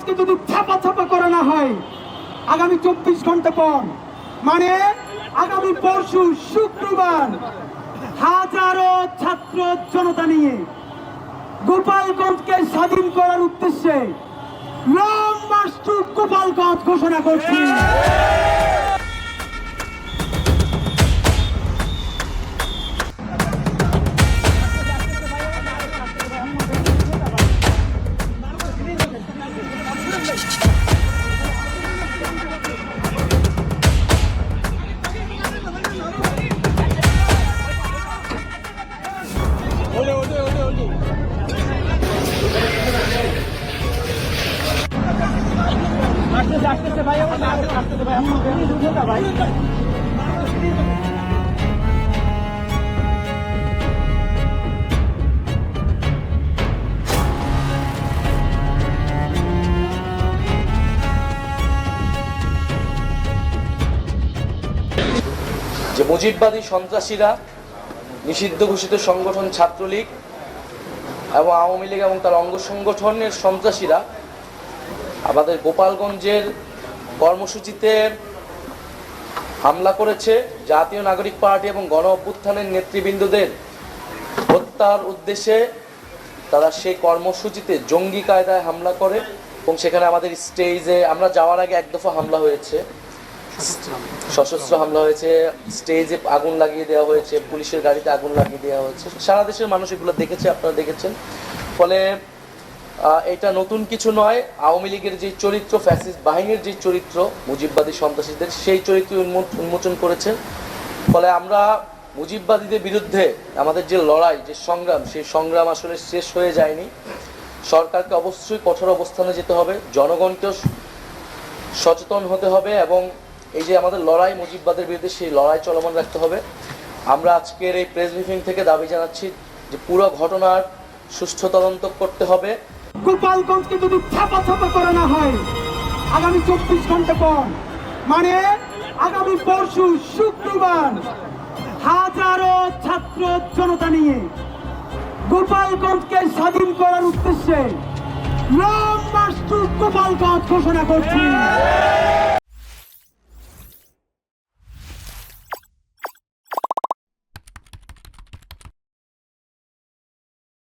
গোপালগঞ্জকে যদি ছাপা করা না হয় আগামী 24 ঘন্টা পর মানে আগামী পরশু শুক্রবার হাজারো ছাত্র জনতা নিয়ে গোপালগঞ্জকে স্বাধীন করার উদ্দেশ্যে লং মার্চ টু গোপালগঞ্জ ঘোষণা করছি। যে মুজিববাদী সন্ত্রাসীরা নিষিদ্ধ ঘোষিত সংগঠন ছাত্রলীগ এবং আওয়ামী লীগ এবং তার অঙ্গ সংগঠনের সন্ত্রাসীরা আমাদের গোপালগঞ্জের কর্মসূচিতে হামলা করেছে। জাতীয় নাগরিক পার্টি এবং গণ অভ্যুত্থানের নেতৃবৃন্দদের হত্যার উদ্দেশ্যে তারা সেই কর্মসূচিতে জঙ্গি কায়দায় হামলা করে এবং সেখানে আমাদের স্টেজে আমরা যাওয়ার আগে এক দফা হামলা হয়েছে, সশস্ত্র হামলা হয়েছে, স্টেজে আগুন লাগিয়ে দেওয়া হয়েছে, পুলিশের গাড়িতে আগুন লাগিয়ে দেওয়া হয়েছে। সারা দেশের মানুষ এগুলো দেখেছে, আপনারা দেখেছেন। ফলে এটা নতুন কিছু নয়। আওয়ামী লীগের যে চরিত্র, ফ্যাসিস্ট বাহিনীর যে চরিত্র মুজিববাদী সন্ত্রাসীদের, সেই চরিত্র উন্মোচন করেছে। ফলে আমরা মুজিববাদীদের বিরুদ্ধে আমাদের যে লড়াই, যে সংগ্রাম, সেই সংগ্রাম আসলে শেষ হয়ে যায়নি। সরকারকে অবশ্যই কঠোর অবস্থানে যেতে হবে, জনগণকেও সচেতন হতে হবে এবং এই যে আমাদের লড়াই মুজিববাদের বিরুদ্ধে, সেই লড়াই চলমান রাখতে হবে। আমরা আজকের এই প্রেস ব্রিফিং থেকে দাবি জানাচ্ছি যে পুরো ঘটনার সুষ্ঠু তদন্ত করতে হবে। গোপালগঞ্জকে যদি ছাপা করা না হয় আগামী 24 ঘন্টা পর মানে আগামী পরশু শুক্রবার হাজারো ছাত্র জনতা নিয়ে গোপালগঞ্জকে স্বাধীন করার উদ্দেশ্যে লং মার্চ টু গোপালগঞ্জ ঘোষণা করছি।